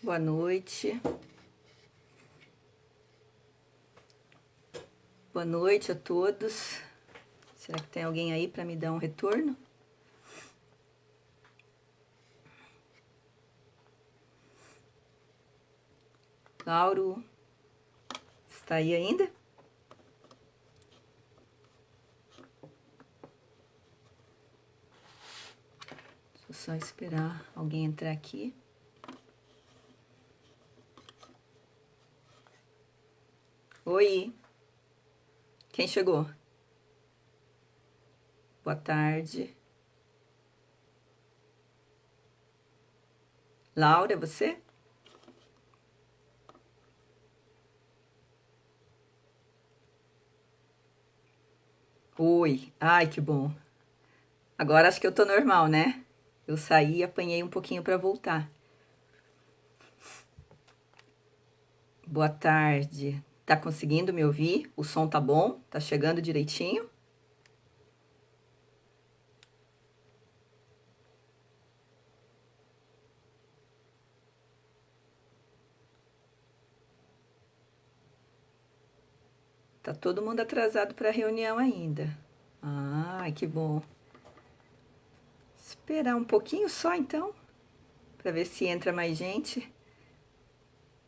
Boa noite. Boa noite a todos. Será que tem alguém aí para me dar um retorno? Lauro, está aí ainda? Deixa eu só esperar alguém entrar aqui. Oi, quem chegou? Boa tarde. Laura, é você? Oi, ai que bom. Agora acho que eu tô normal, né? Eu saí e apanhei um pouquinho para voltar. Boa tarde. Tá conseguindo me ouvir? O som tá bom? Tá chegando direitinho? Tá todo mundo atrasado para a reunião ainda. Ai, que bom. Esperar um pouquinho só então, para ver se entra mais gente.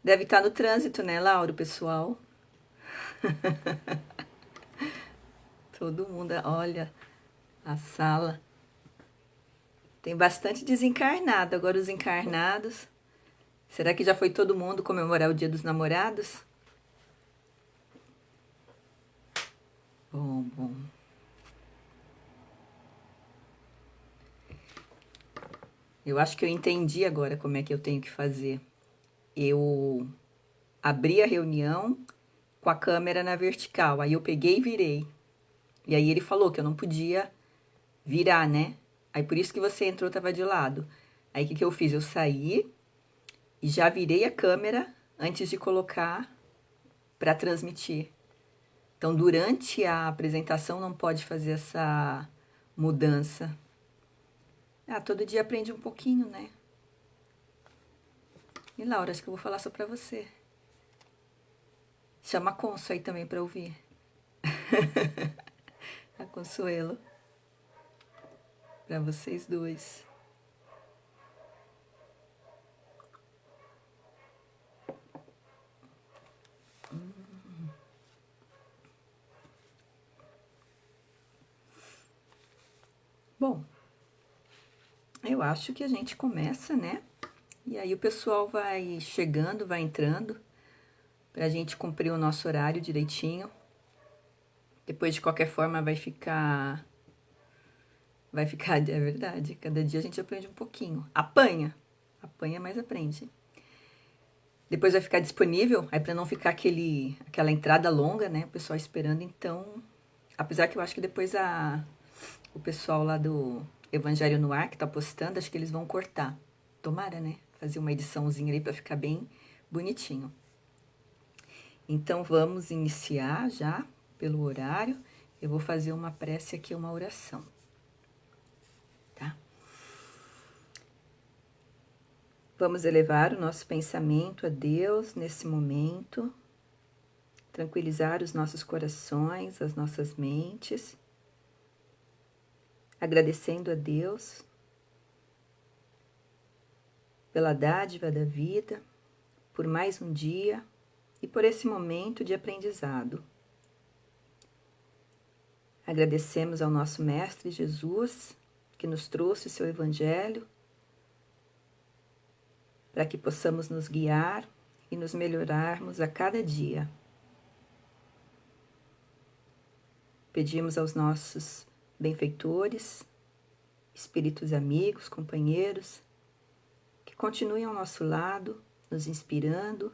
Deve estar no trânsito, né, Lauro, pessoal? Todo mundo, olha, a sala. Tem bastante desencarnado. Agora os encarnados. Será que já foi todo mundo comemorar o Dia dos Namorados? Bom, bom. Eu acho que eu entendi agora como é que eu tenho que fazer. Eu abri a reunião com a câmera na vertical. Aí eu peguei e virei. E aí ele falou que eu não podia virar, né? Aí por isso que você entrou, tava de lado. Aí o que eu fiz? Eu saí e já virei a câmera antes de colocar para transmitir. Então, durante a apresentação não pode fazer essa mudança. Ah, todo dia aprende um pouquinho, né? E Laura, acho que eu vou falar só para você. Chama a Conso aí também para ouvir. A Consuelo. Para vocês dois. Bom, eu acho que a gente começa, né? E aí o pessoal vai chegando, vai entrando, pra gente cumprir o nosso horário direitinho. Depois, de qualquer forma, é verdade. Cada dia a gente aprende um pouquinho. Apanha, mas aprende. Depois vai ficar disponível, aí pra não ficar aquela entrada longa, né? O pessoal esperando, então. Apesar que eu acho que depois o pessoal lá do Evangelho no Ar, que tá postando, acho que eles vão cortar. Tomara, né? Fazer uma ediçãozinha ali pra ficar bem bonitinho. Então vamos iniciar já pelo horário. Eu vou fazer uma prece aqui, uma oração. Tá? Vamos elevar o nosso pensamento a Deus nesse momento, tranquilizar os nossos corações, as nossas mentes, agradecendo a Deus pela dádiva da vida, por mais um dia e por esse momento de aprendizado. Agradecemos ao nosso Mestre Jesus, que nos trouxe o seu Evangelho, para que possamos nos guiar e nos melhorarmos a cada dia. Pedimos aos nossos benfeitores, espíritos amigos, companheiros, que continuem ao nosso lado, nos inspirando,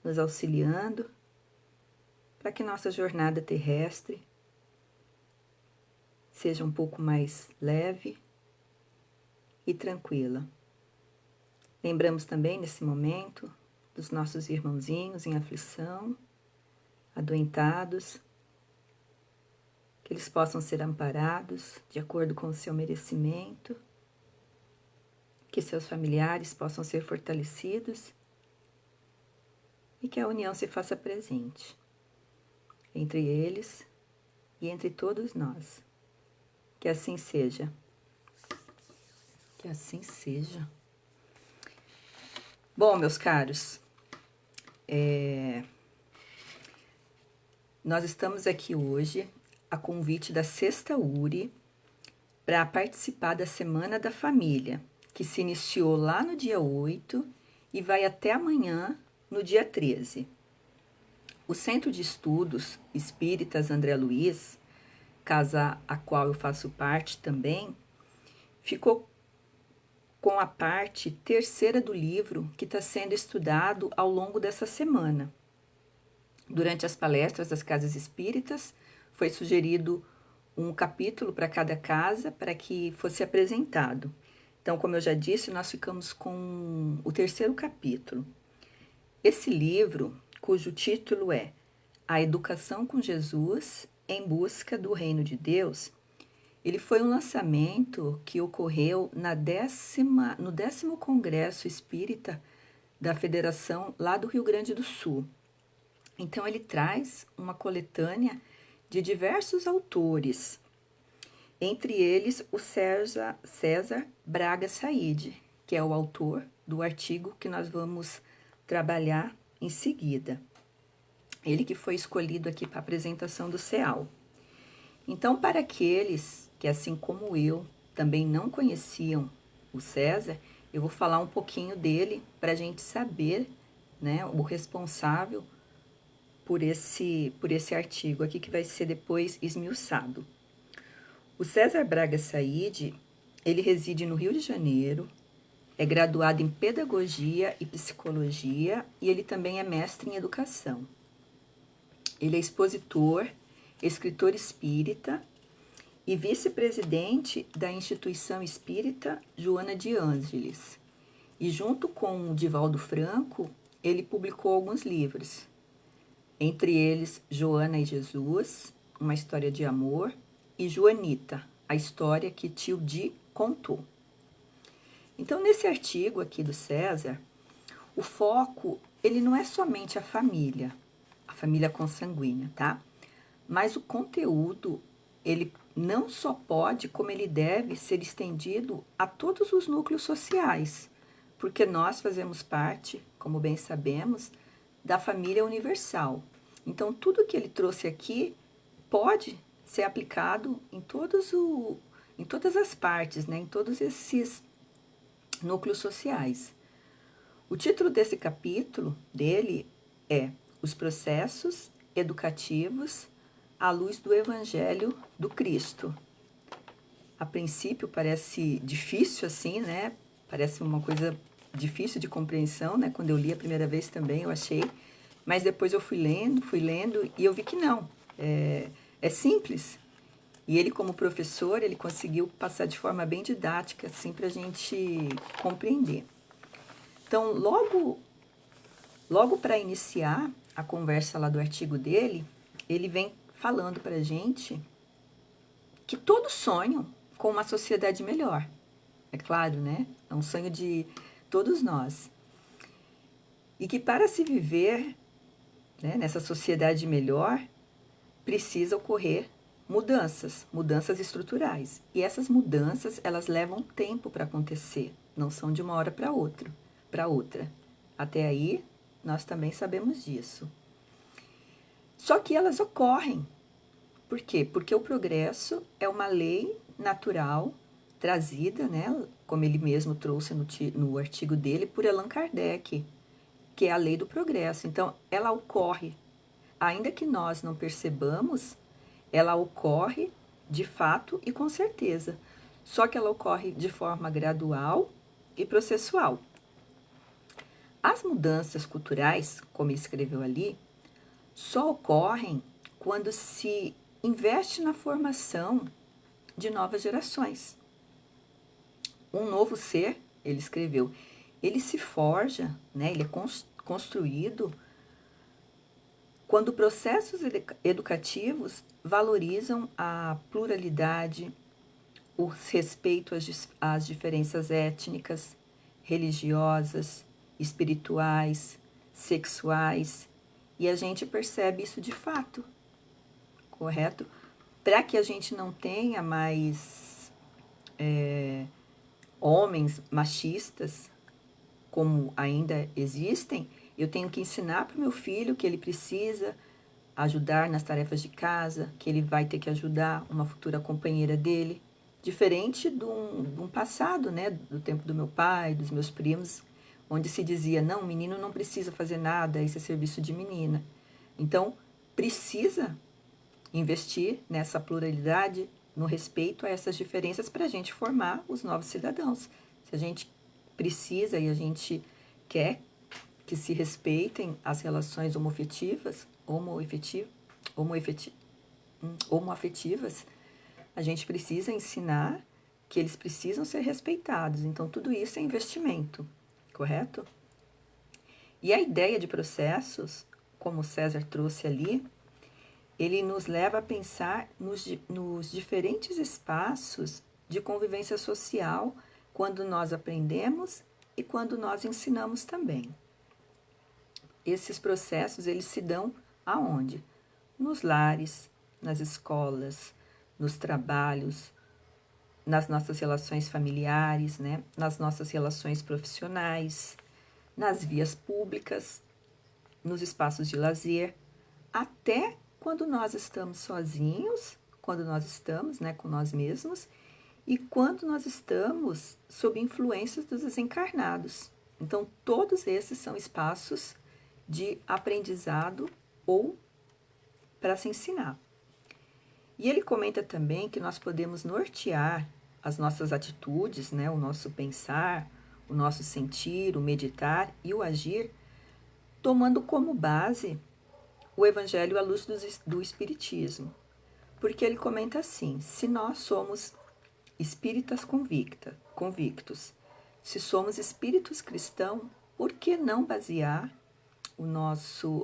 nos auxiliando, para que nossa jornada terrestre seja um pouco mais leve e tranquila. Lembramos também, nesse momento, dos nossos irmãozinhos em aflição, adoentados, que eles possam ser amparados de acordo com o seu merecimento, que seus familiares possam ser fortalecidos e que a união se faça presente entre eles e entre todos nós. Que assim seja. Que assim seja. Bom, meus caros, nós estamos aqui hoje a convite da Sexta URI para participar da Semana da Família, que se iniciou lá no dia 8 e vai até amanhã, no dia 13. O Centro de Estudos Espíritas André Luiz, casa a qual eu faço parte também, ficou com a parte terceira do livro que está sendo estudado ao longo dessa semana. Durante as palestras das casas espíritas, foi sugerido um capítulo para cada casa para que fosse apresentado. Então, como eu já disse, nós ficamos com o terceiro capítulo. Esse livro, cujo título é A Educação com Jesus em Busca do Reino de Deus, ele foi um lançamento que ocorreu no 10º Congresso Espírita da Federação lá do Rio Grande do Sul. Então ele traz uma coletânea de diversos autores, entre eles o César Braga Said, que é o autor do artigo que nós vamos trabalhar em seguida. Ele que foi escolhido aqui para a apresentação do CEAL. Então, para aqueles que, assim como eu, também não conheciam o César, eu vou falar um pouquinho dele para a gente saber, né, o responsável por esse artigo aqui que vai ser depois esmiuçado. O César Braga Said, ele reside no Rio de Janeiro, é graduado em Pedagogia e Psicologia e ele também é mestre em Educação. Ele é expositor, escritor espírita e vice-presidente da Instituição Espírita Joana de Ângeles. E junto com o Divaldo Franco, ele publicou alguns livros, entre eles Joana e Jesus, Uma História de Amor, e Joanita, a história que tio Di contou. Então, nesse artigo aqui do César, o foco, ele não é somente a família consanguínea, tá? Mas o conteúdo, ele não só pode, como ele deve ser estendido a todos os núcleos sociais, porque nós fazemos parte, como bem sabemos, da família universal. Então, tudo que ele trouxe aqui pode ser aplicado em todas as partes, né? Em todos esses núcleos sociais. O título desse capítulo dele é Os Processos Educativos à Luz do Evangelho do Cristo. A princípio parece difícil assim, né? Parece uma coisa difícil de compreensão, né? Quando eu li a primeira vez também eu achei, mas depois eu fui lendo e eu vi que não, é simples. E ele, como professor, ele conseguiu passar de forma bem didática, assim, para a gente compreender. Então, logo para iniciar a conversa lá do artigo dele, ele vem falando para a gente que todos sonham com uma sociedade melhor. É claro, né? É um sonho de todos nós. E que para se viver, né, nessa sociedade melhor, precisa ocorrer mudanças estruturais. E essas mudanças, elas levam tempo para acontecer, não são de uma hora para outra. Até aí, nós também sabemos disso. Só que elas ocorrem. Por quê? Porque o progresso é uma lei natural trazida, né, como ele mesmo trouxe no artigo dele, por Allan Kardec, que é a lei do progresso. Então, ela ocorre. Ainda que nós não percebamos, ela ocorre de fato e com certeza. Só que ela ocorre de forma gradual e processual. As mudanças culturais, como ele escreveu ali, só ocorrem quando se investe na formação de novas gerações. Um novo ser, ele escreveu, ele se forja, né, ele é construído quando processos educativos valorizam a pluralidade, o respeito às diferenças étnicas, religiosas, espirituais, sexuais, e a gente percebe isso de fato, correto? Para que a gente não tenha mais homens machistas, como ainda existem, eu tenho que ensinar para o meu filho que ele precisa ajudar nas tarefas de casa, que ele vai ter que ajudar uma futura companheira dele, diferente de um passado, né, do tempo do meu pai, dos meus primos, onde se dizia, não, menino não precisa fazer nada, isso é serviço de menina. Então, precisa investir nessa pluralidade, no respeito a essas diferenças para a gente formar os novos cidadãos. Se a gente precisa e a gente quer que se respeitem as relações homoafetivas, a gente precisa ensinar que eles precisam ser respeitados. Então, tudo isso é investimento, correto? E a ideia de processos, como o César trouxe ali, ele nos leva a pensar nos diferentes espaços de convivência social quando nós aprendemos e quando nós ensinamos também. Esses processos, eles se dão aonde? Nos lares, nas escolas, nos trabalhos, nas nossas relações familiares, né? Nas nossas relações profissionais, nas vias públicas, nos espaços de lazer, até quando nós estamos sozinhos, quando nós estamos, né, com nós mesmos, e quando nós estamos sob influências dos desencarnados. Então, todos esses são espaços de aprendizado ou para se ensinar. E ele comenta também que nós podemos nortear as nossas atitudes, né, o nosso pensar, o nosso sentir, o meditar e o agir, tomando como base o Evangelho à luz do Espiritismo. Porque ele comenta assim, se nós somos espíritas convictos, se somos espíritos cristãos, por que não basear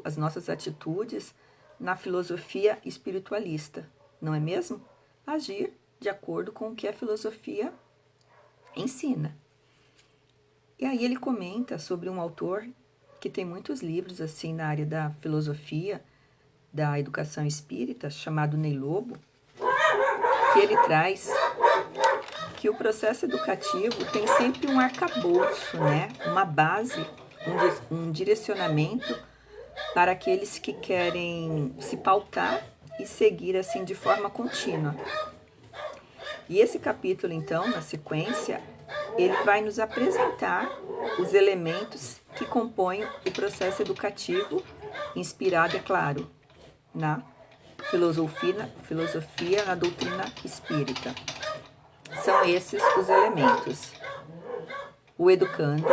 as nossas atitudes na filosofia espiritualista, não é mesmo? Agir de acordo com o que a filosofia ensina. E aí ele comenta sobre um autor que tem muitos livros assim na área da filosofia, da educação espírita, chamado Ney Lobo, que ele traz que o processo educativo tem sempre um arcabouço, né? Uma base, um direcionamento para aqueles que querem se pautar e seguir assim de forma contínua. E esse capítulo, então, na sequência, ele vai nos apresentar os elementos que compõem o processo educativo, inspirado, é claro, na filosofia, na doutrina espírita. São esses os elementos: o educando,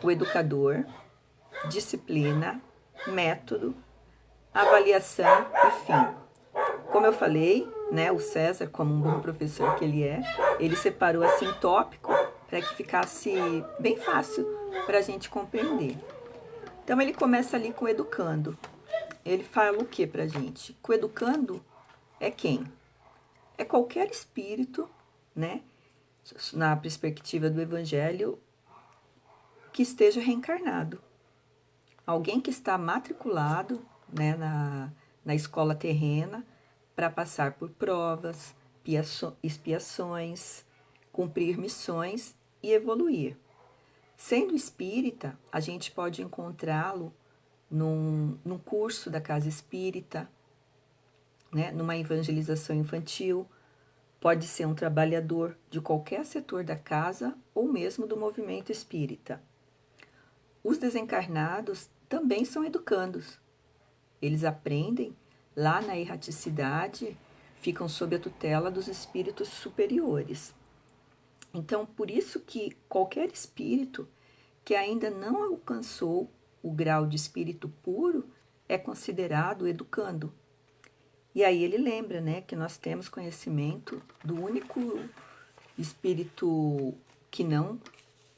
o educador, disciplina, método, avaliação e fim. Como eu falei, né, o César, como um bom professor que ele separou assim tópico para que ficasse bem fácil para a gente compreender. Então ele começa ali com o educando. Ele fala o que para a gente? Que o educando é quem? É qualquer espírito, né, na perspectiva do Evangelho, que esteja reencarnado. Alguém que está matriculado, né, na escola terrena para passar por provas, expiações, cumprir missões e evoluir. Sendo espírita, a gente pode encontrá-lo num curso da casa espírita, né, numa evangelização infantil, pode ser um trabalhador de qualquer setor da casa ou mesmo do movimento espírita. Os desencarnados também são educandos. Eles aprendem lá na erraticidade, ficam sob a tutela dos espíritos superiores. Então, por isso que qualquer espírito que ainda não alcançou o grau de espírito puro é considerado educando. E aí ele lembra, né, que nós temos conhecimento do único espírito que não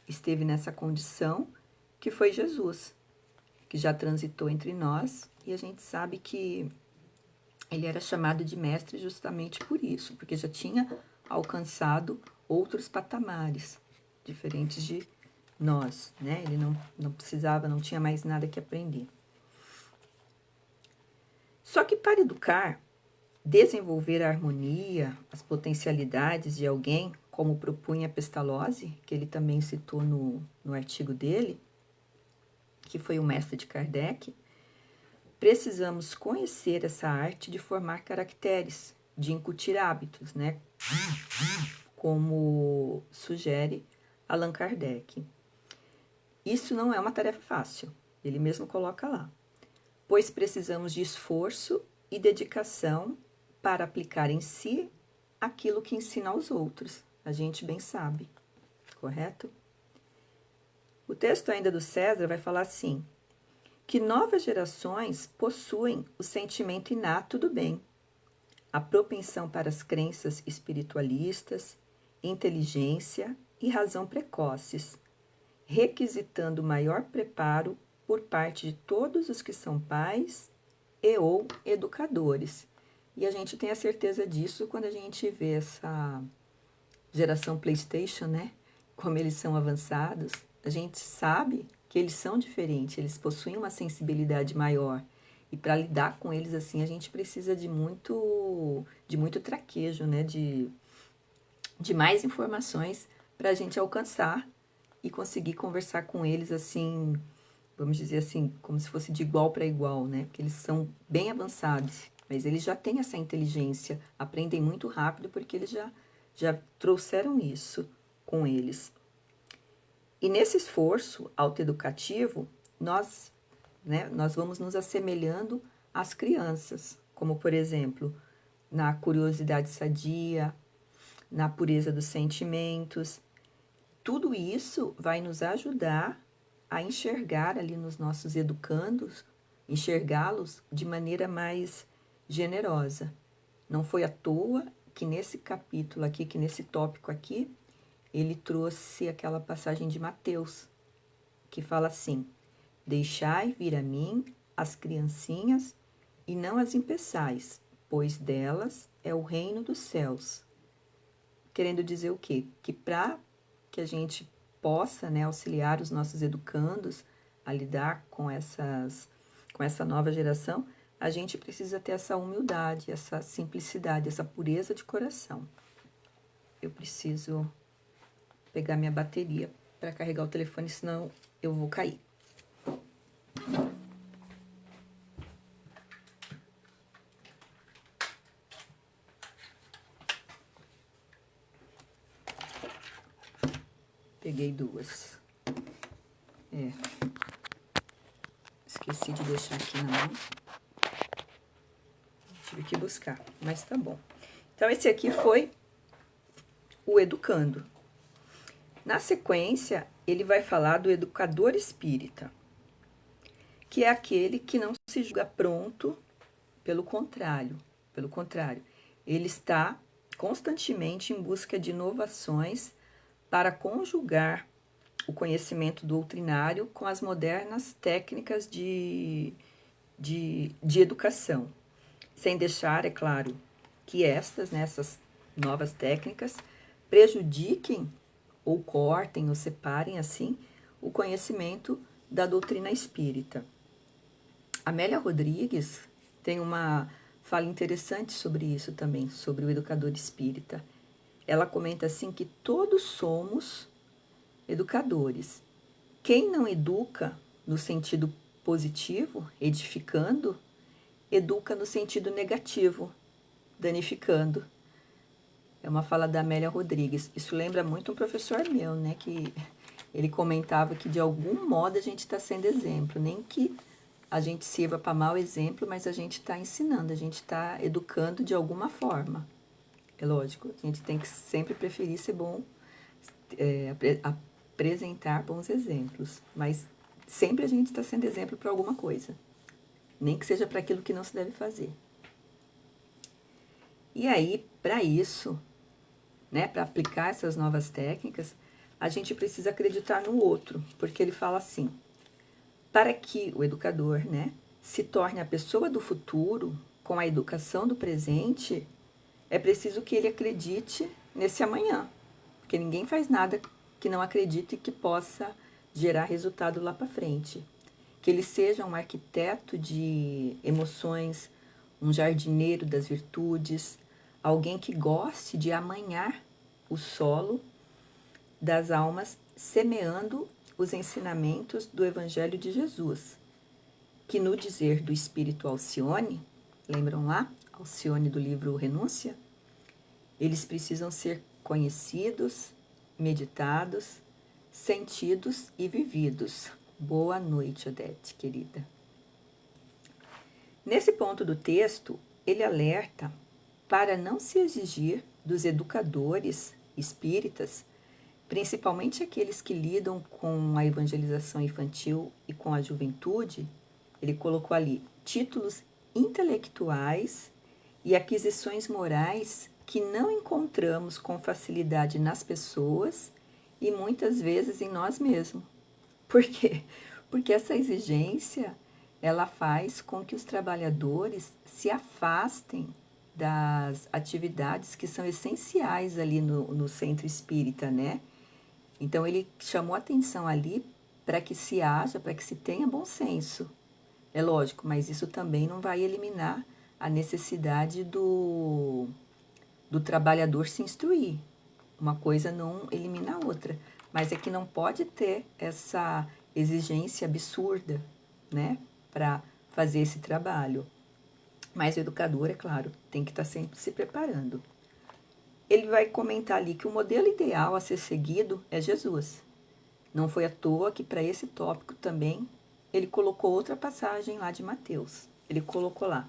esteve nessa condição, que foi Jesus, que já transitou entre nós, e a gente sabe que ele era chamado de mestre justamente por isso, porque já tinha alcançado outros patamares, diferentes nós, né? Ele não precisava, não tinha mais nada que aprender. Só que para educar, desenvolver a harmonia, as potencialidades de alguém, como propunha Pestalozzi, que ele também citou no artigo dele, que foi o mestre de Kardec, precisamos conhecer essa arte de formar caracteres, de incutir hábitos, né? Como sugere Allan Kardec. Isso não é uma tarefa fácil, ele mesmo coloca lá, pois precisamos de esforço e dedicação para aplicar em si aquilo que ensina aos outros. A gente bem sabe, correto? O texto ainda do César vai falar assim, que novas gerações possuem o sentimento inato do bem, a propensão para as crenças espiritualistas, inteligência e razão precoces, requisitando maior preparo por parte de todos os que são pais e ou educadores. E a gente tem a certeza disso quando a gente vê essa geração PlayStation, né? Como eles são avançados. A gente sabe que eles são diferentes, eles possuem uma sensibilidade maior. E para lidar com eles assim, a gente precisa de muito traquejo, né? De mais informações para a gente alcançar e conseguir conversar com eles assim, vamos dizer assim, como se fosse de igual para igual, né? Porque eles são bem avançados, mas eles já têm essa inteligência, aprendem muito rápido porque eles já trouxeram isso com eles. E nesse esforço autoeducativo, nós vamos nos assemelhando às crianças, como por exemplo, na curiosidade sadia, na pureza dos sentimentos. Tudo isso vai nos ajudar a enxergar ali nos nossos educandos, enxergá-los de maneira mais generosa. Não foi à toa que nesse capítulo aqui, que nesse tópico aqui, ele trouxe aquela passagem de Mateus, que fala assim, deixai vir a mim as criancinhas e não as impeçais, pois delas é o reino dos céus. Querendo dizer o quê? Que para que a gente possa, né, auxiliar os nossos educandos a lidar com essa nova geração, a gente precisa ter essa humildade, essa simplicidade, essa pureza de coração. Eu preciso pegar minha bateria para carregar o telefone, senão eu vou cair. Peguei duas. Esqueci de deixar aqui na mão. Tive que buscar, mas tá bom. Então, esse aqui foi o educando. Na sequência, ele vai falar do educador espírita, que é aquele que não se julga pronto, pelo contrário, ele está constantemente em busca de inovações para conjugar o conhecimento doutrinário com as modernas técnicas de educação, sem deixar, é claro, que essas novas técnicas prejudiquem ou cortem ou separem, assim, o conhecimento da doutrina espírita. Amélia Rodrigues tem uma fala interessante sobre isso também, sobre o educador espírita. Ela comenta assim que todos somos educadores. Quem não educa no sentido positivo, edificando, educa no sentido negativo, danificando. É uma fala da Amélia Rodrigues. Isso lembra muito um professor meu, né? Que ele comentava que de algum modo a gente está sendo exemplo. Nem que a gente sirva para mau exemplo, mas a gente está ensinando, a gente está educando de alguma forma. É lógico, a gente tem que sempre preferir ser bom, apresentar bons exemplos. Mas sempre a gente está sendo exemplo para alguma coisa. Nem que seja para aquilo que não se deve fazer. E aí, para isso, né, para aplicar essas novas técnicas, a gente precisa acreditar no outro, porque ele fala assim, para que o educador, né, se torne a pessoa do futuro com a educação do presente, é preciso que ele acredite nesse amanhã, porque ninguém faz nada que não acredite que possa gerar resultado lá para frente. Que ele seja um arquiteto de emoções, um jardineiro das virtudes, alguém que goste de amanhar o solo das almas, semeando os ensinamentos do Evangelho de Jesus, que no dizer do Espírito Alcione, lembram lá? Alcione do livro Renúncia? Eles precisam ser conhecidos, meditados, sentidos e vividos. Boa noite, Odete, querida. Nesse ponto do texto, ele alerta para não se exigir dos educadores espíritas, principalmente aqueles que lidam com a evangelização infantil e com a juventude. Ele colocou ali títulos intelectuais e aquisições morais que não encontramos com facilidade nas pessoas e muitas vezes em nós mesmos. Por quê? Porque essa exigência, ela faz com que os trabalhadores se afastem das atividades que são essenciais ali no centro espírita, né? Então, ele chamou atenção ali para que se haja, para que se tenha bom senso. É lógico, mas isso também não vai eliminar a necessidade do trabalhador se instruir. Uma coisa não elimina a outra, mas é que não pode ter essa exigência absurda, né, para fazer esse trabalho. Mas o educador, é claro, tem que estar sempre se preparando. Ele vai comentar ali que o modelo ideal a ser seguido é Jesus. Não foi à toa que para esse tópico também ele colocou outra passagem lá de Mateus. Ele colocou lá: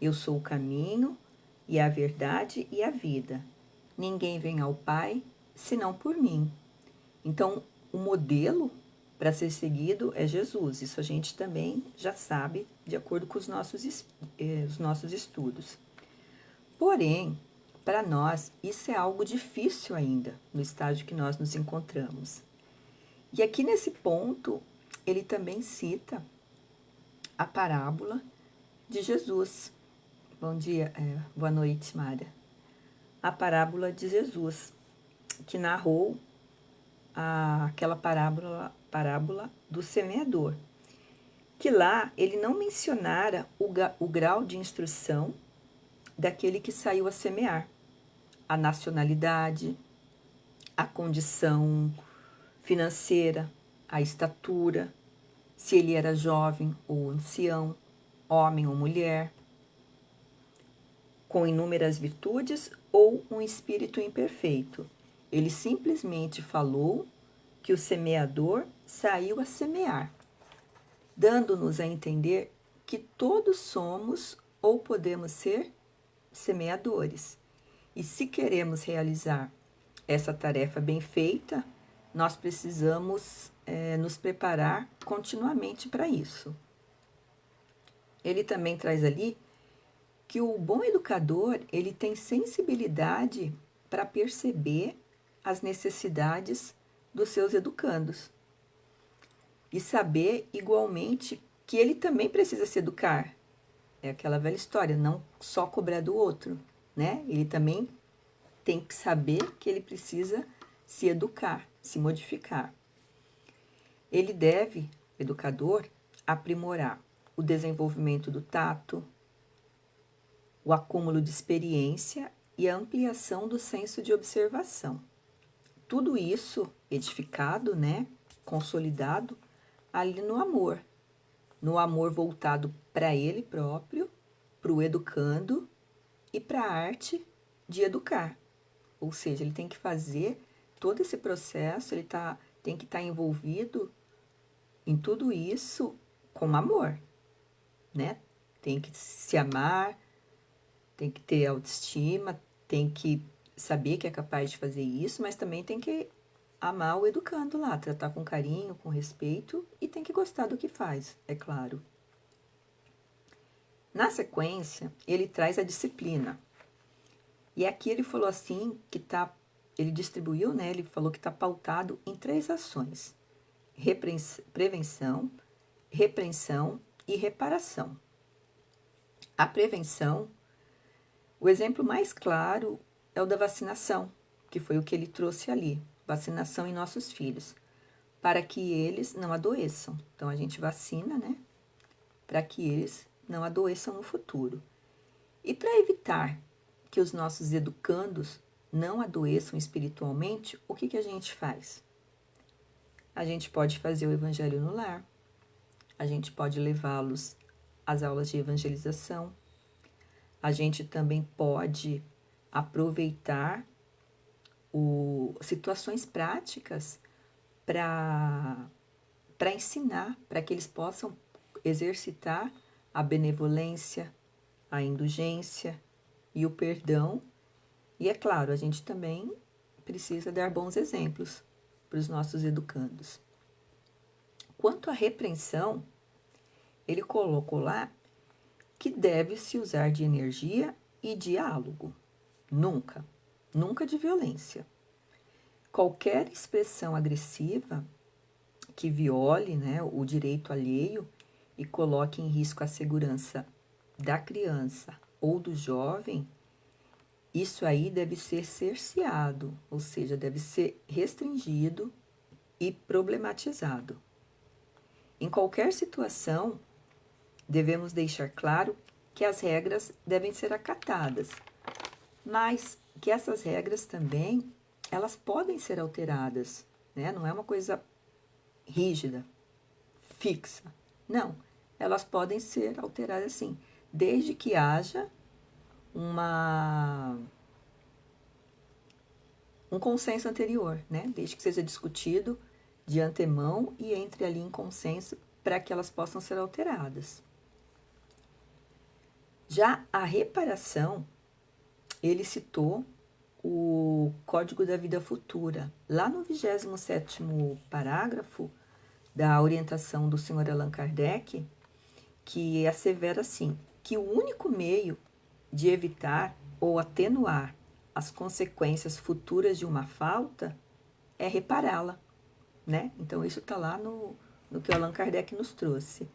eu sou o caminho e a verdade e a vida. Ninguém vem ao Pai senão por mim. Então, o modelo para ser seguido é Jesus. Isso a gente também já sabe, de acordo com os nossos estudos. Porém, para nós, isso é algo difícil ainda, no estágio que nós nos encontramos. E aqui nesse ponto, ele também cita a parábola de Jesus. Bom dia, boa noite, Mara. A parábola de Jesus, que narrou aquela parábola do semeador, que lá ele não mencionara o grau de instrução daquele que saiu a semear, a nacionalidade, a condição financeira, a estatura, se ele era jovem ou ancião, homem ou mulher, com inúmeras virtudes ou um espírito imperfeito. Ele simplesmente falou que o semeador saiu a semear, dando-nos a entender que todos somos ou podemos ser semeadores. E se queremos realizar essa tarefa bem feita, nós precisamos nos preparar continuamente para isso. Ele também traz ali que o bom educador, ele tem sensibilidade para perceber as necessidades dos seus educandos e saber igualmente que ele também precisa se educar. É aquela velha história, não só cobrar do outro, né? Ele também tem que saber que ele precisa se educar, se modificar. Ele deve, educador, aprimorar o desenvolvimento do tato, o acúmulo de experiência e a ampliação do senso de observação. Tudo isso edificado, né, consolidado ali no amor voltado para ele próprio, para o educando e para a arte de educar. Ou seja, ele tem que fazer todo esse processo, tem que estar envolvido em tudo isso com amor, né? Tem que se amar, tem que ter autoestima, tem que saber que é capaz de fazer isso, mas também tem que amar o educando lá, tratar com carinho, com respeito e tem que gostar do que faz, é claro. Na sequência, ele traz a disciplina. E aqui ele falou assim que ele distribuiu, né? Ele falou que está pautado em 3 ações: prevenção, repreensão e reparação. A prevenção, o exemplo mais claro é o da vacinação, que foi o que ele trouxe ali, vacinação em nossos filhos, para que eles não adoeçam. Então, a gente vacina, né? Para que eles não adoeçam no futuro. E para evitar que os nossos educandos não adoeçam espiritualmente, o que a gente faz? A gente pode fazer o evangelho no lar, a gente pode levá-los às aulas de evangelização, a gente também pode aproveitar situações práticas para ensinar, para que eles possam exercitar a benevolência, a indulgência e o perdão. E é claro, a gente também precisa dar bons exemplos para os nossos educandos. Quanto à repreensão, ele colocou lá que deve-se usar de energia e diálogo. Nunca, nunca de violência. Qualquer expressão agressiva que viole, né, o direito alheio e coloque em risco a segurança da criança ou do jovem, isso aí deve ser cerceado, ou seja, deve ser restringido e problematizado. Em qualquer situação, devemos deixar claro que as regras devem ser acatadas, mas que essas regras também, elas podem ser alteradas, né? Não é uma coisa rígida, fixa. Não, elas podem ser alteradas sim, desde que haja um consenso anterior, né? Desde que seja discutido de antemão e entre ali em consenso para que elas possam ser alteradas. Já a reparação, ele citou o Código da Vida Futura, lá no 27º parágrafo da orientação do Sr. Allan Kardec, que assevera assim, que o único meio de evitar ou atenuar as consequências futuras de uma falta é repará-la, né? Então, isso está lá no que o Allan Kardec nos trouxe.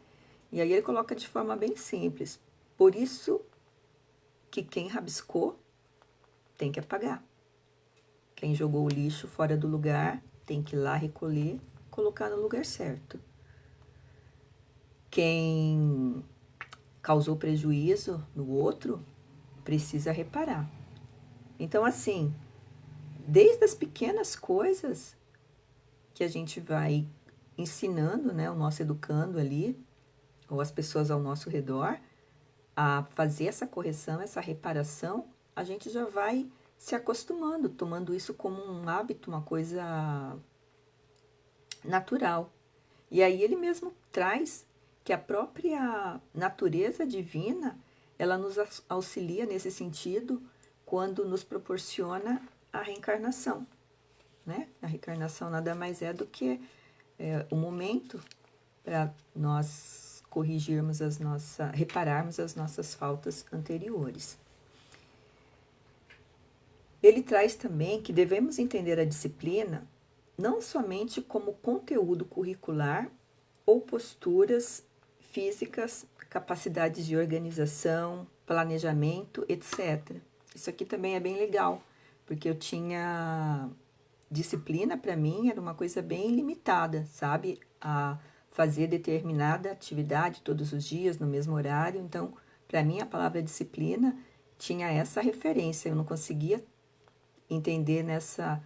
E aí ele coloca de forma bem simples. Por isso que quem rabiscou tem que apagar. Quem jogou o lixo fora do lugar tem que ir lá recolher, colocar no lugar certo. Quem causou prejuízo no outro precisa reparar. Então, assim, desde as pequenas coisas que a gente vai ensinando, né, o nosso educando ali, ou as pessoas ao nosso redor, a fazer essa correção, essa reparação, a gente já vai se acostumando, tomando isso como um hábito, uma coisa natural. E aí ele mesmo traz que a própria natureza divina, ela nos auxilia nesse sentido quando nos proporciona a reencarnação, né? A reencarnação nada mais é do que o momento para nós corrigirmos repararmos as nossas faltas anteriores. Ele traz também que devemos entender a disciplina não somente como conteúdo curricular ou posturas físicas, capacidades de organização, planejamento, etc. Isso aqui também é bem legal, porque eu tinha disciplina, para mim era uma coisa bem limitada, sabe? A fazer determinada atividade todos os dias no mesmo horário. Então, para mim a palavra disciplina tinha essa referência, eu não conseguia entender nessa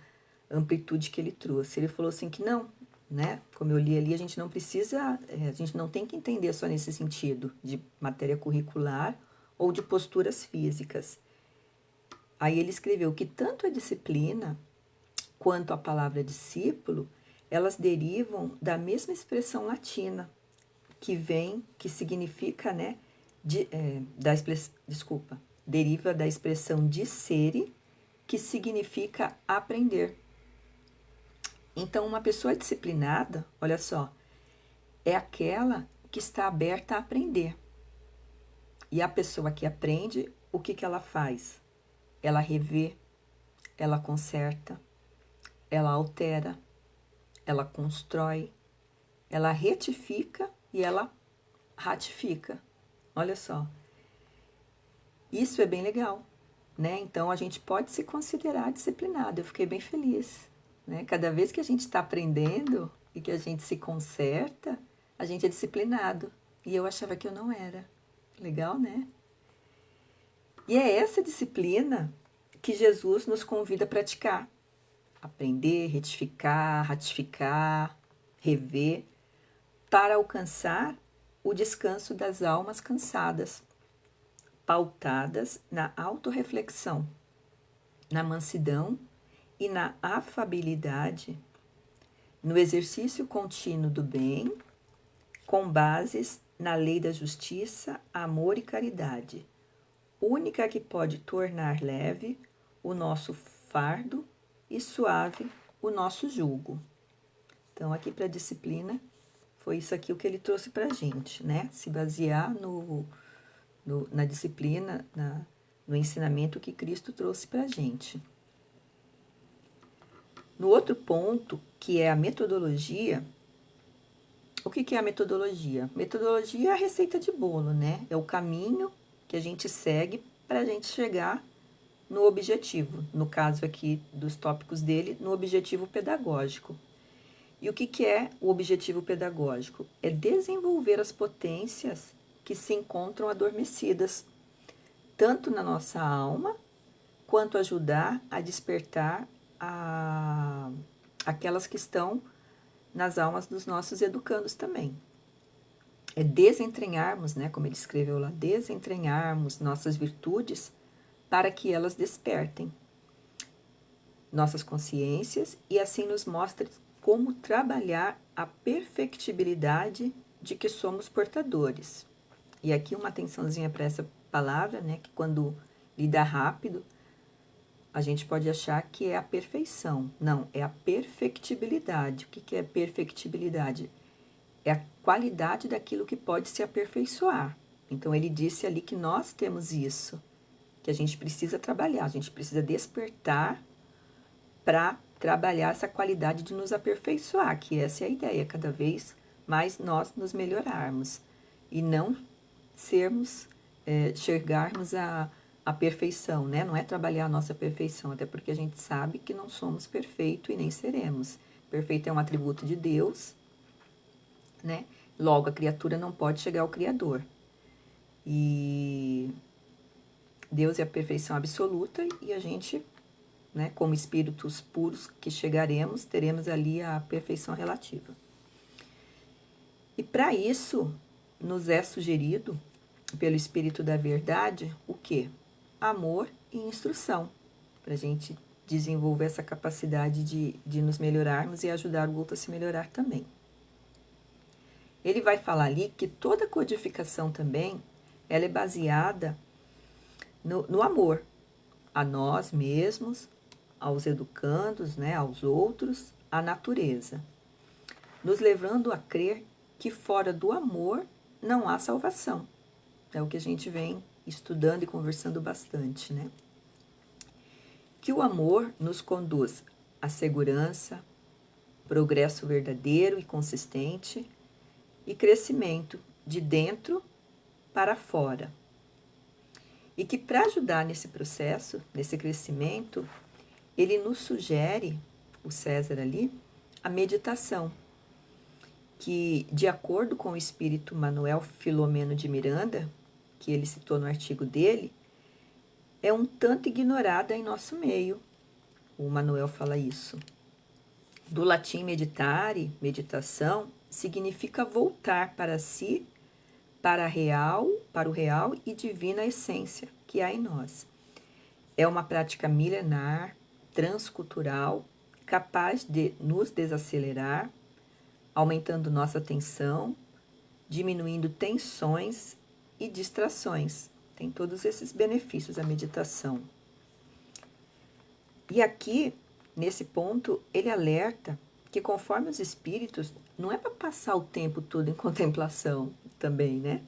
amplitude que ele trouxe. Ele falou assim que não, né? Como eu li ali, a gente não precisa, a gente não tem que entender só nesse sentido de matéria curricular ou de posturas físicas. Aí ele escreveu que tanto a disciplina quanto a palavra discípulo, elas derivam da mesma expressão latina, que significa, né, deriva da expressão dicere, que significa aprender. Então, uma pessoa disciplinada, olha só, é aquela que está aberta a aprender. E a pessoa que aprende, o que ela faz? Ela revê, ela conserta, ela altera, ela constrói, ela retifica e ela ratifica. Olha só. Isso é bem legal, né? Então, a gente pode se considerar disciplinado. Eu fiquei bem feliz, né? Cada vez que a gente está aprendendo e que a gente se conserta, a gente é disciplinado. E eu achava que eu não era. Legal, né? E é essa disciplina que Jesus nos convida a praticar. Aprender, retificar, ratificar, rever, para alcançar o descanso das almas cansadas, pautadas na autorreflexão, na mansidão e na afabilidade, no exercício contínuo do bem, com bases na lei da justiça, amor e caridade, única que pode tornar leve o nosso fardo e suave o nosso jugo. Então, aqui para a disciplina, foi isso aqui o que ele trouxe para a gente, né? Se basear na disciplina, no ensinamento que Cristo trouxe para a gente. No outro ponto, que é a metodologia, o que é a metodologia? Metodologia é a receita de bolo, né? É o caminho que a gente segue para a gente chegar no objetivo. No caso aqui dos tópicos dele, no objetivo pedagógico. E o que é o objetivo pedagógico? É desenvolver as potências que se encontram adormecidas, tanto na nossa alma, quanto ajudar a despertar aquelas que estão nas almas dos nossos educandos também. É desentranharmos, né, como ele escreveu lá, desentranharmos nossas virtudes para que elas despertem nossas consciências e assim nos mostre como trabalhar a perfectibilidade de que somos portadores. E aqui uma atençãozinha para essa palavra, né, que quando lida rápido, a gente pode achar que é a perfeição. Não, é a perfectibilidade. O que é perfectibilidade? É a qualidade daquilo que pode se aperfeiçoar. Então, ele disse ali que nós temos isso, que a gente precisa trabalhar, a gente precisa despertar para trabalhar essa qualidade de nos aperfeiçoar, que essa é a ideia, cada vez mais nós nos melhorarmos e não chegarmos à perfeição, né? Não é trabalhar a nossa perfeição, até porque a gente sabe que não somos perfeitos e nem seremos. Perfeito é um atributo de Deus, né? Logo, a criatura não pode chegar ao Criador. E Deus é a perfeição absoluta e a gente, né, como espíritos puros que chegaremos, teremos ali a perfeição relativa. E para isso, nos é sugerido, pelo Espírito da Verdade, o quê? Amor e instrução, para a gente desenvolver essa capacidade de nos melhorarmos e ajudar o outro a se melhorar também. Ele vai falar ali que toda codificação também, ela é baseada no amor, a nós mesmos, aos educandos, né, aos outros, à natureza, nos levando a crer que fora do amor não há salvação. É o que a gente vem estudando e conversando bastante, né? Que o amor nos conduz à segurança, progresso verdadeiro e consistente e crescimento de dentro para fora. E que para ajudar nesse processo, nesse crescimento, ele nos sugere, o César ali, a meditação, que de acordo com o espírito Manuel Filomeno de Miranda, que ele citou no artigo dele, é um tanto ignorada em nosso meio. O Manuel fala isso. Do latim meditare, meditação, significa voltar para si, para o real e divina essência que há em nós. É uma prática milenar, transcultural, capaz de nos desacelerar, aumentando nossa atenção, diminuindo tensões e distrações. Tem todos esses benefícios a meditação. E aqui, nesse ponto, ele alerta que conforme os espíritos, não é para passar o tempo todo em contemplação também, né?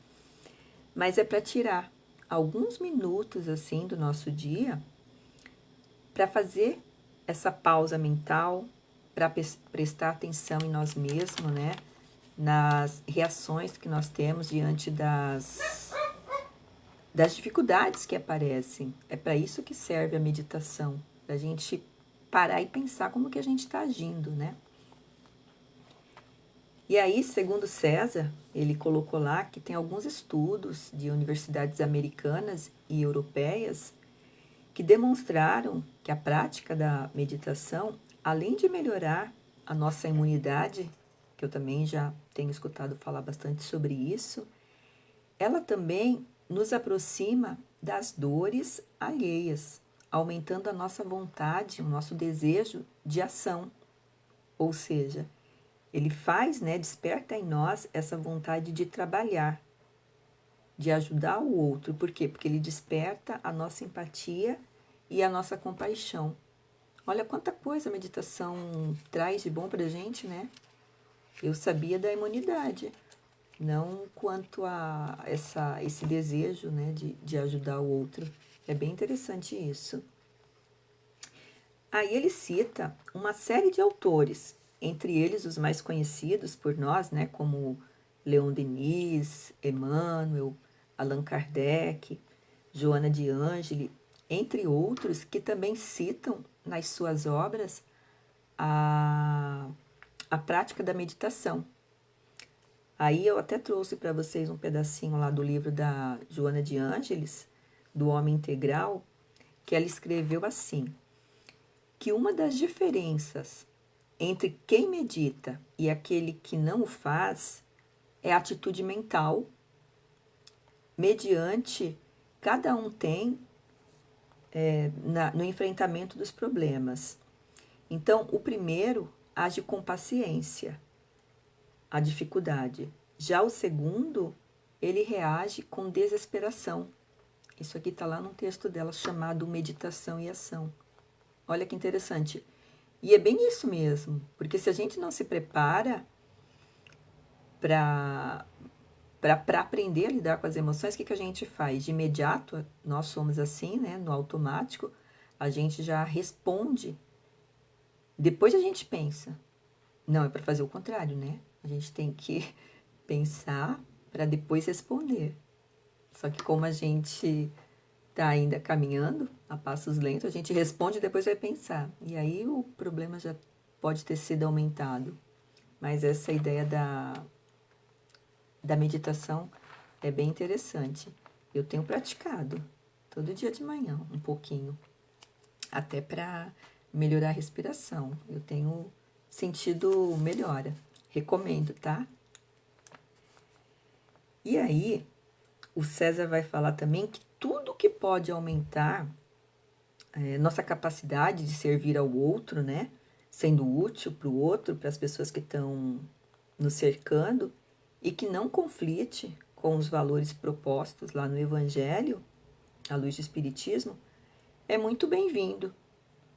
Mas é para tirar alguns minutos assim do nosso dia para fazer essa pausa mental, para prestar atenção em nós mesmos, né? Nas reações que nós temos diante das dificuldades que aparecem. É para isso que serve a meditação, para a gente parar e pensar como que a gente está agindo, né? E aí, segundo César, ele colocou lá que tem alguns estudos de universidades americanas e europeias que demonstraram que a prática da meditação, além de melhorar a nossa imunidade, que eu também já tenho escutado falar bastante sobre isso, ela também nos aproxima das dores alheias, aumentando a nossa vontade, o nosso desejo de ação. Ou seja, ele faz, né, desperta em nós essa vontade de trabalhar, de ajudar o outro. Por quê? Porque ele desperta a nossa empatia e a nossa compaixão. Olha quanta coisa a meditação traz de bom pra gente, né? Eu sabia da imunidade, não quanto a esse desejo, né, de ajudar o outro. É bem interessante isso. Aí ele cita uma série de autores, entre eles os mais conhecidos por nós, né, como Leon Denis, Emmanuel, Allan Kardec, Joana de Ângeli, entre outros que também citam nas suas obras a prática da meditação. Aí eu até trouxe para vocês um pedacinho lá do livro da Joana de Ângeles, do Homem Integral, que ela escreveu assim, que uma das diferenças entre quem medita e aquele que não o faz é a atitude mental, mediante cada um tem no enfrentamento dos problemas. Então, o primeiro age com paciência, a dificuldade. Já o segundo, ele reage com desesperação. Isso aqui está lá num texto dela chamado Meditação e Ação. Olha que interessante. E é bem isso mesmo, porque se a gente não se prepara para aprender a lidar com as emoções, o que a gente faz? De imediato, nós somos assim, né? No automático, a gente já responde. Depois a gente pensa. Não, é para fazer o contrário, né? A gente tem que pensar para depois responder. Só que como a gente está ainda caminhando a passos lentos, a gente responde e depois vai pensar. E aí o problema já pode ter sido aumentado. Mas essa ideia da meditação é bem interessante. Eu tenho praticado todo dia de manhã, um pouquinho, até para melhorar a respiração. Eu tenho sentido melhora. Recomendo, tá? E aí, o César vai falar também que tudo que pode aumentar nossa capacidade de servir ao outro, né? Sendo útil para o outro, para as pessoas que estão nos cercando e que não conflite com os valores propostos lá no Evangelho, à luz do Espiritismo, é muito bem-vindo.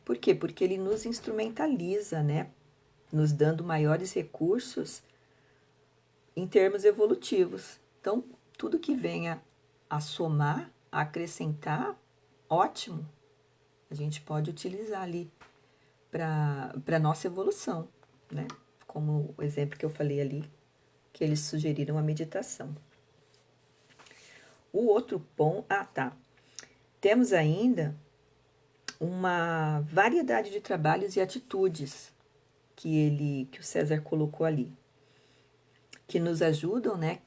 Por quê? Porque ele nos instrumentaliza, né? Nos dando maiores recursos em termos evolutivos. Então, tudo que venha a somar, a acrescentar, ótimo. A gente pode utilizar ali para a nossa evolução, né? Como o exemplo que eu falei ali, que eles sugeriram a meditação. O outro ponto... Ah, tá. Temos ainda uma variedade de trabalhos e atitudes que o César colocou ali, que nos ajudam, né,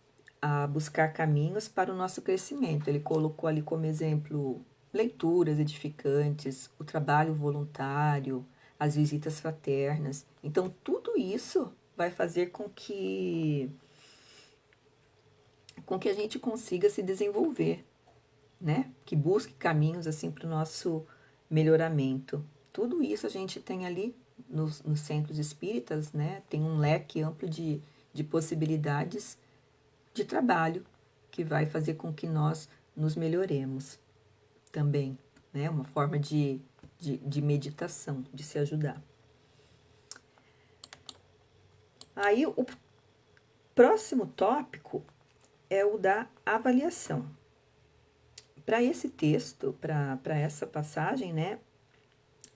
a buscar caminhos para o nosso crescimento. Ele colocou ali como exemplo leituras edificantes, o trabalho voluntário, as visitas fraternas. Então, tudo isso vai fazer com que a gente consiga se desenvolver, né? Que busque caminhos assim para o nosso melhoramento. Tudo isso a gente tem ali nos centros espíritas, né? Tem um leque amplo de possibilidades de trabalho que vai fazer com que nós nos melhoremos também, né? Uma forma de meditação, de se ajudar. Aí o próximo tópico é o da avaliação. Para esse texto, para essa passagem, né,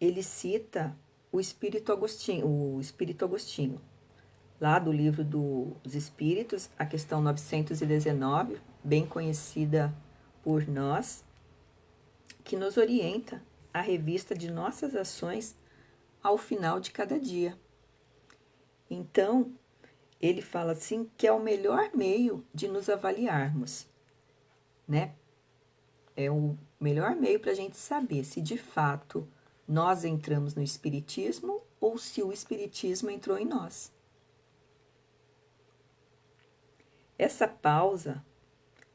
ele cita o Espírito Agostinho, lá do livro dos Espíritos, a questão 919, bem conhecida por nós, que nos orienta a revista de nossas ações ao final de cada dia. Então, ele fala assim que é o melhor meio de nos avaliarmos, né? É o melhor meio para a gente saber se de fato nós entramos no Espiritismo ou se o Espiritismo entrou em nós. Essa pausa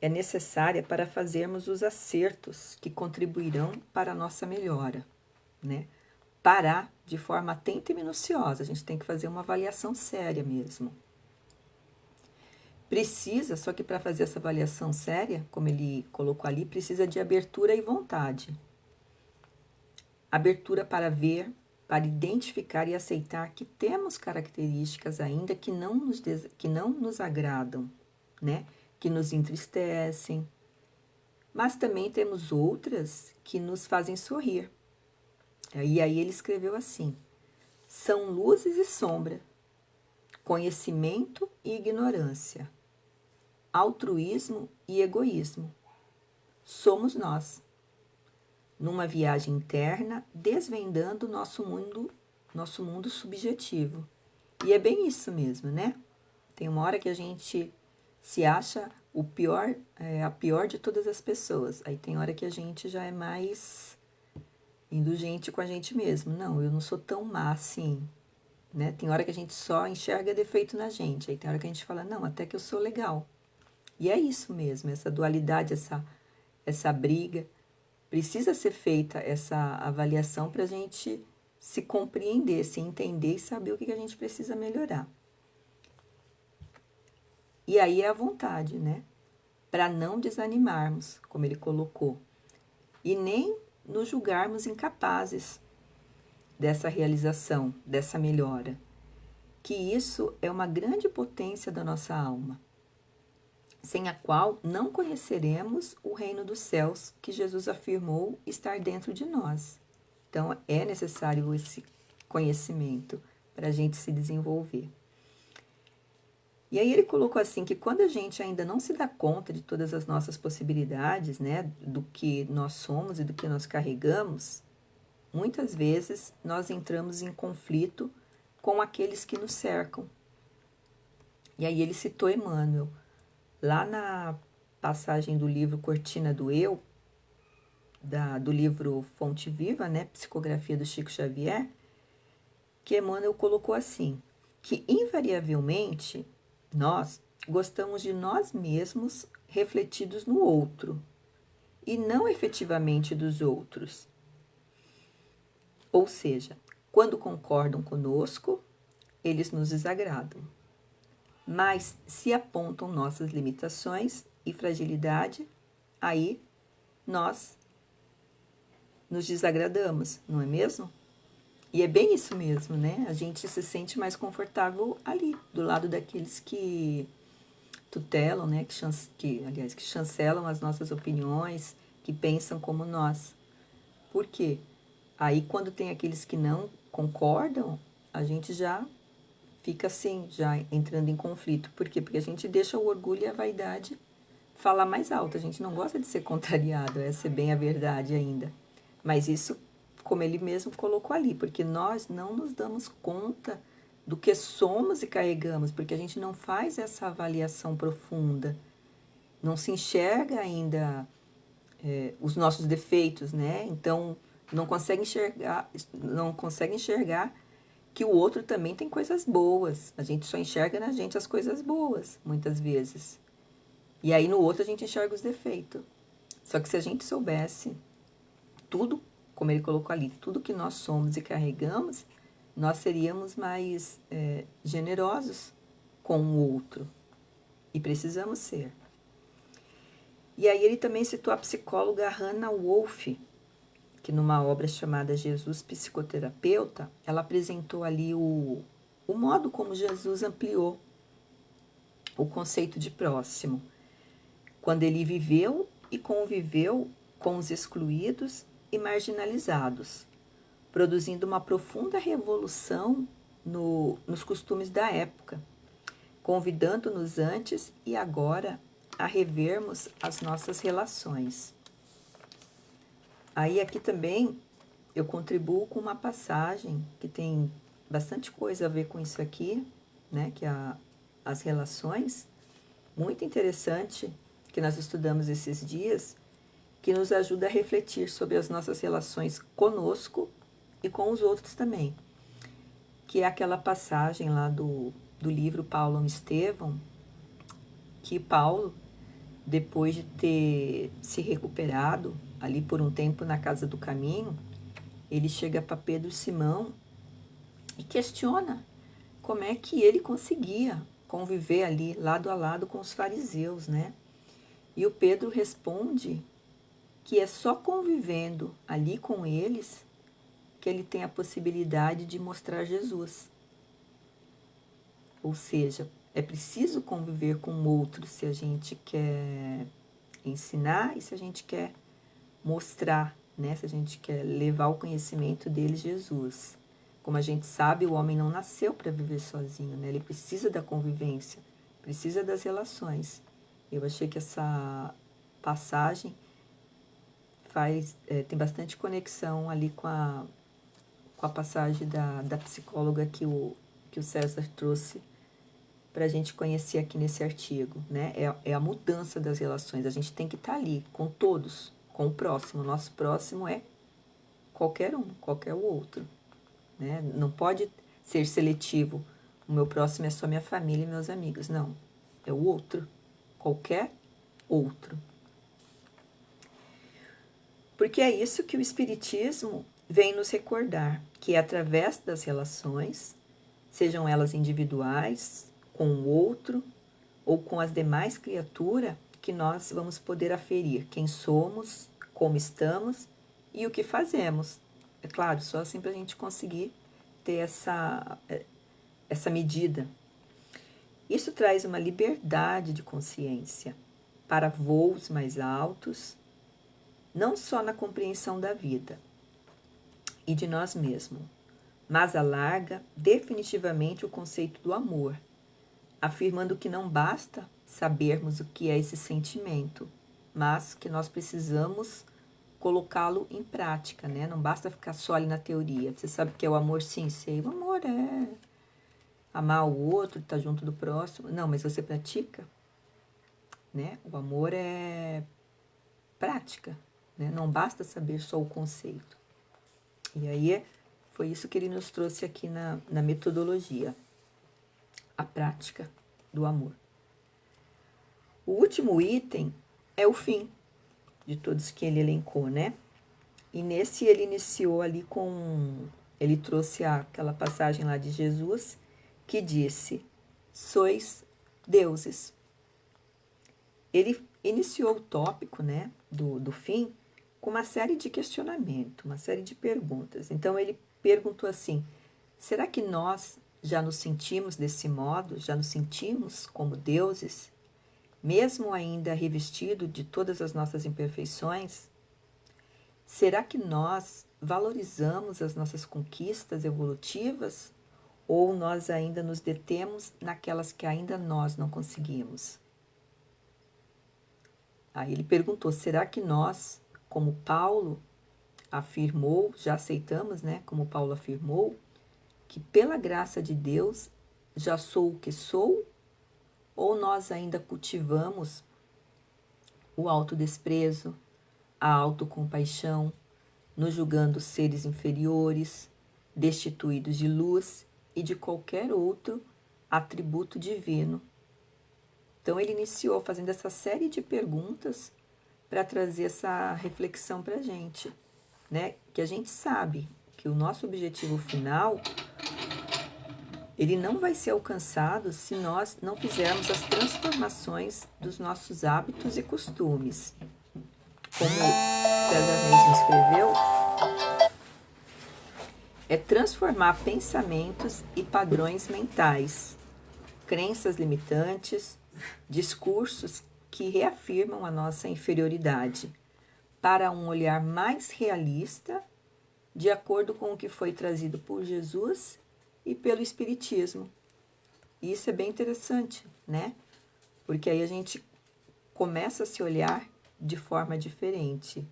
é necessária para fazermos os acertos que contribuirão para a nossa melhora, né? Parar de forma atenta e minuciosa, a gente tem que fazer uma avaliação séria mesmo. Precisa, só que para fazer essa avaliação séria, como ele colocou ali, precisa de abertura e vontade. Abertura para ver, para identificar e aceitar que temos características ainda que não nos agradam, né? Que nos entristecem, mas também temos outras que nos fazem sorrir. E aí ele escreveu assim: são luzes e sombra, conhecimento e ignorância, altruísmo e egoísmo. Somos nós, numa viagem interna, desvendando nosso mundo subjetivo. E é bem isso mesmo, né? Tem uma hora que a gente se acha o pior, a pior de todas as pessoas. Aí tem hora que a gente já é mais indulgente com a gente mesmo. Não, eu não sou tão má assim, né? Tem hora que a gente só enxerga defeito na gente. Aí tem hora que a gente fala, não, até que eu sou legal. E é isso mesmo, essa dualidade, essa briga. Precisa ser feita essa avaliação para a gente se compreender, se entender e saber o que a gente precisa melhorar. E aí é a vontade, né? Para não desanimarmos, como ele colocou, e nem nos julgarmos incapazes dessa realização, dessa melhora, que isso é uma grande potência da nossa alma, sem a qual não conheceremos o reino dos céus que Jesus afirmou estar dentro de nós. Então, é necessário esse conhecimento para a gente se desenvolver. E aí ele colocou assim que quando a gente ainda não se dá conta de todas as nossas possibilidades, né, do que nós somos e do que nós carregamos, muitas vezes nós entramos em conflito com aqueles que nos cercam. E aí ele citou Emmanuel, lá na passagem do livro Cortina do Eu, do livro Fonte Viva, né, Psicografia do Chico Xavier, que Emmanuel colocou assim, que invariavelmente nós gostamos de nós mesmos refletidos no outro e não efetivamente dos outros. Ou seja, quando concordam conosco, eles nos desagradam. Mas se apontam nossas limitações e fragilidade, aí nós nos desagradamos, não é mesmo? E é bem isso mesmo, né? A gente se sente mais confortável ali, do lado daqueles que tutelam, né? Que chancelam as nossas opiniões, que pensam como nós. Por quê? Aí, quando tem aqueles que não concordam, a gente já fica assim, já entrando em conflito. Por quê? Porque a gente deixa o orgulho e a vaidade falar mais alto. A gente não gosta de ser contrariado, essa é bem a verdade ainda. Mas isso, como ele mesmo colocou ali, porque nós não nos damos conta do que somos e carregamos, porque a gente não faz essa avaliação profunda, não se enxerga ainda os nossos defeitos, né? Então não consegue enxergar que o outro também tem coisas boas. A gente só enxerga na gente as coisas boas, muitas vezes. E aí no outro a gente enxerga os defeitos. Só que se a gente soubesse tudo, como ele colocou ali, tudo que nós somos e carregamos, nós seríamos mais generosos com o outro. E precisamos ser. E aí ele também citou a psicóloga Hannah Wolff, que numa obra chamada Jesus Psicoterapeuta, ela apresentou ali o modo como Jesus ampliou o conceito de próximo, quando ele viveu e conviveu com os excluídos e marginalizados, produzindo uma profunda revolução nos costumes da época, convidando-nos antes e agora a revermos as nossas relações. Aí aqui também eu contribuo com uma passagem que tem bastante coisa a ver com isso aqui, né, que a as relações, muito interessante, que nós estudamos esses dias, que nos ajuda a refletir sobre as nossas relações conosco e com os outros também. Que é aquela passagem lá do livro Paulo e Estevão, que Paulo, depois de ter se recuperado ali por um tempo na casa do caminho, ele chega para Pedro e Simão e questiona como é que ele conseguia conviver ali lado a lado com os fariseus, né? E o Pedro responde que é só convivendo ali com eles que ele tem a possibilidade de mostrar Jesus. Ou seja, é preciso conviver com outros se a gente quer ensinar e se a gente quer mostrar, né? Se a gente quer levar o conhecimento dele, Jesus. Como a gente sabe, o homem não nasceu para viver sozinho, né? Ele precisa da convivência, precisa das relações. Eu achei que essa passagem tem bastante conexão ali com a passagem da psicóloga que o César trouxe para a gente conhecer aqui nesse artigo, né? É a mudança das relações. A gente tem que estar ali com todos, com o próximo. O nosso próximo é qualquer um, qualquer outro, né? Não pode ser seletivo. O meu próximo é só minha família e meus amigos. Não, é o outro, qualquer outro. Porque é isso que o Espiritismo vem nos recordar, que é através das relações, sejam elas individuais, com o outro ou com as demais criaturas, que nós vamos poder aferir quem somos, como estamos e o que fazemos. É claro, só assim para a gente conseguir ter essa medida. Isso traz uma liberdade de consciência para voos mais altos, não só na compreensão da vida e de nós mesmos, mas alarga definitivamente o conceito do amor, afirmando que não basta sabermos o que é esse sentimento, mas que nós precisamos colocá-lo em prática, né? Não basta ficar só ali na teoria. Você sabe o que é o amor? Sim, sei. O amor é amar o outro, estar junto do próximo. Não, mas você pratica, né? O amor é prática, né? Não basta saber só o conceito. E aí foi isso que ele nos trouxe aqui na metodologia, a prática do amor. O último item é o fim de todos que ele elencou, né? E nesse ele iniciou ali ele trouxe aquela passagem lá de Jesus que disse: sois deuses. Ele iniciou o tópico, né, do fim com uma série de questionamentos, uma série de perguntas. Então ele perguntou assim: será que nós já nos sentimos desse modo? Já nos sentimos como deuses? Mesmo ainda revestido de todas as nossas imperfeições? Será que nós valorizamos as nossas conquistas evolutivas ou nós ainda nos detemos naquelas que ainda nós não conseguimos? Aí ele perguntou: será que nós, como Paulo afirmou, já aceitamos, né? Como Paulo afirmou, que pela graça de Deus já sou o que sou? Ou nós ainda cultivamos o autodesprezo, a autocompaixão, nos julgando seres inferiores, destituídos de luz e de qualquer outro atributo divino? Então ele iniciou fazendo essa série de perguntas para trazer essa reflexão para a gente, né? Que a gente sabe que o nosso objetivo final ele não vai ser alcançado se nós não fizermos as transformações dos nossos hábitos e costumes. Como César mesmo escreveu, é transformar pensamentos e padrões mentais, crenças limitantes, discursos que reafirmam a nossa inferioridade, para um olhar mais realista, de acordo com o que foi trazido por Jesus e pelo Espiritismo. E isso é bem interessante, né? Porque aí a gente começa a se olhar de forma diferente.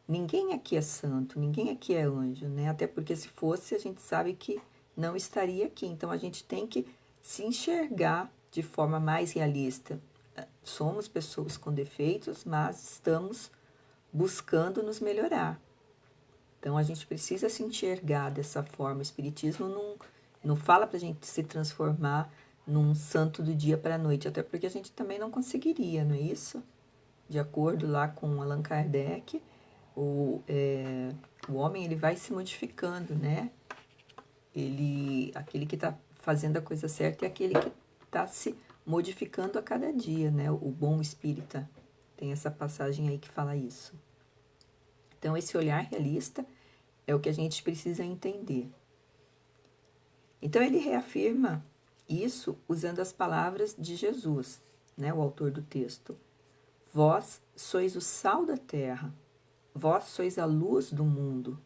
Ninguém aqui é santo, ninguém aqui é anjo, né? Até porque se fosse, a gente sabe que não estaria aqui. Então a gente tem que se enxergar de forma mais realista. Somos pessoas com defeitos, mas estamos buscando nos melhorar. Então, a gente precisa se enxergar dessa forma. O Espiritismo não fala para a gente se transformar num santo do dia para a noite, até porque a gente também não conseguiria, não é isso? De acordo lá com Allan Kardec, o homem ele vai se modificando, né? Aquele que está fazendo a coisa certa é aquele que está se modificando a cada dia, né? O bom espírita tem essa passagem aí que fala isso. Então, esse olhar realista é o que a gente precisa entender. Então, ele reafirma isso usando as palavras de Jesus, né? O autor do texto. Vós sois o sal da terra, vós sois a luz do mundo.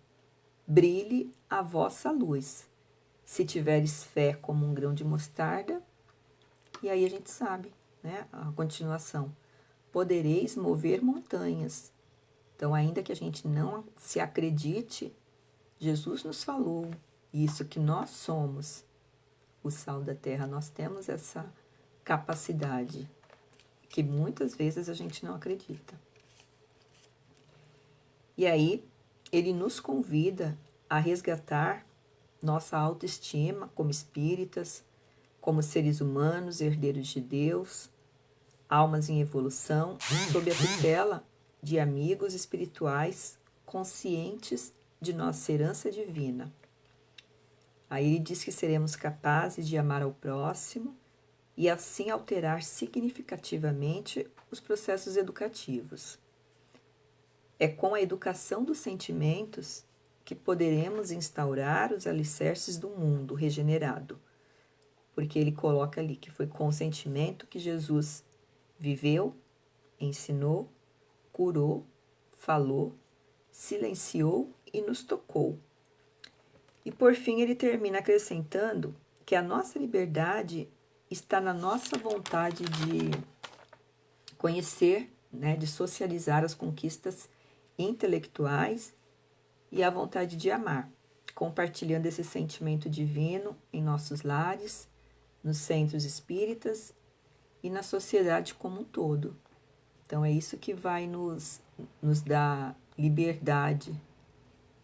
Brilhe a vossa luz. Se tiveres fé como um grão de mostarda, e aí a gente sabe, né? A continuação. Podereis mover montanhas. Então, ainda que a gente não se acredite, Jesus nos falou isso, que nós somos o sal da terra. Nós temos essa capacidade, que muitas vezes a gente não acredita. E aí, ele nos convida a resgatar nossa autoestima como espíritas, como seres humanos, herdeiros de Deus, almas em evolução, sob a tutela de amigos espirituais conscientes de nossa herança divina. Aí ele diz que seremos capazes de amar ao próximo e assim alterar significativamente os processos educativos. É com a educação dos sentimentos que poderemos instaurar os alicerces do mundo regenerado, porque ele coloca ali que foi com o sentimento que Jesus viveu, ensinou, curou, falou, silenciou e nos tocou. E por fim ele termina acrescentando que a nossa liberdade está na nossa vontade de conhecer, né, de socializar as conquistas intelectuais e a vontade de amar, compartilhando esse sentimento divino em nossos lares, nos centros espíritas e na sociedade como um todo. Então é isso que vai nos dar liberdade,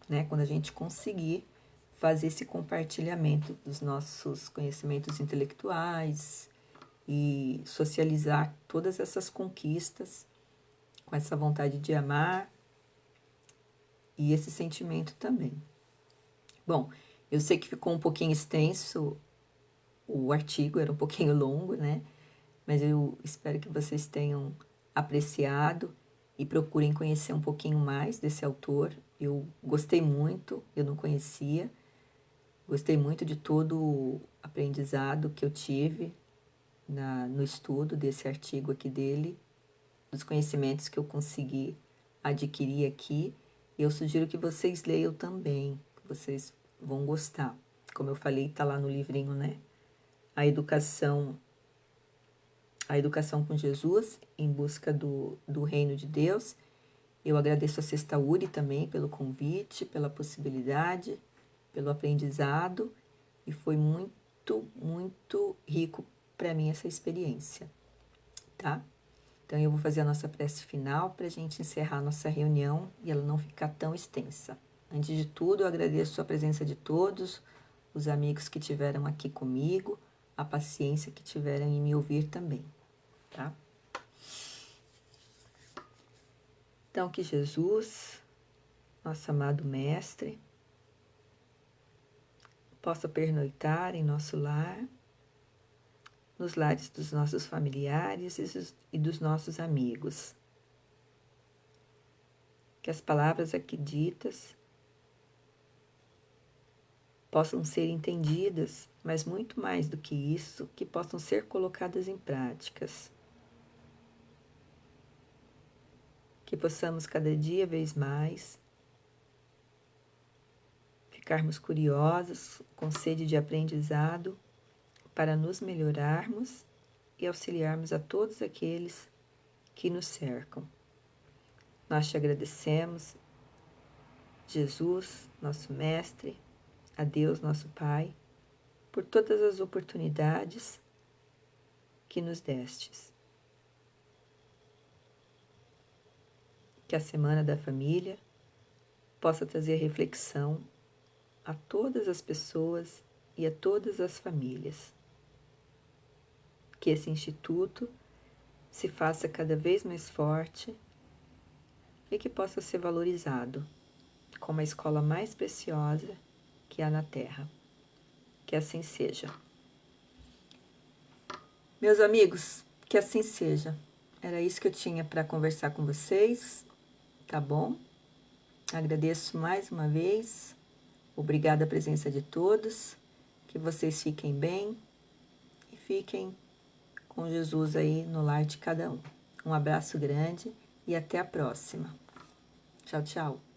né, quando a gente conseguir fazer esse compartilhamento dos nossos conhecimentos intelectuais e socializar todas essas conquistas com essa vontade de amar e esse sentimento também. Bom, eu sei que ficou um pouquinho extenso o artigo, era um pouquinho longo, né? Mas eu espero que vocês tenham apreciado e procurem conhecer um pouquinho mais desse autor. Eu gostei muito, eu não conhecia, gostei muito de todo o aprendizado que eu tive no estudo desse artigo aqui dele, dos conhecimentos que eu consegui adquirir aqui. Eu sugiro que vocês leiam também, que vocês vão gostar. Como eu falei, está lá no livrinho, né? A educação com Jesus, em busca do reino de Deus. Eu agradeço a Sexta URI também pelo convite, pela possibilidade, pelo aprendizado, e foi muito, muito rico para mim essa experiência, tá? Então, eu vou fazer a nossa prece final para a gente encerrar a nossa reunião e ela não ficar tão extensa. Antes de tudo, eu agradeço a presença de todos, os amigos que tiveram aqui comigo, a paciência que tiveram em me ouvir também, tá? Então, que Jesus, nosso amado Mestre, possa pernoitar em nosso lar, nos lares dos nossos familiares e dos nossos amigos. Que as palavras aqui ditas possam ser entendidas, mas muito mais do que isso, que possam ser colocadas em práticas. Que possamos cada dia vez mais ficarmos curiosos, com sede de aprendizado, para nos melhorarmos e auxiliarmos a todos aqueles que nos cercam. Nós te agradecemos, Jesus, nosso Mestre, a Deus, nosso Pai, por todas as oportunidades que nos destes. Que a Semana da Família possa trazer reflexão a todas as pessoas e a todas as famílias. Que esse instituto se faça cada vez mais forte e que possa ser valorizado como a escola mais preciosa que há na Terra. Que assim seja. Meus amigos, que assim seja. Era isso que eu tinha para conversar com vocês, tá bom? Agradeço mais uma vez. Obrigada a presença de todos. Que vocês fiquem bem e fiquem com Jesus aí no lar de cada um. Um abraço grande e até a próxima. Tchau, tchau.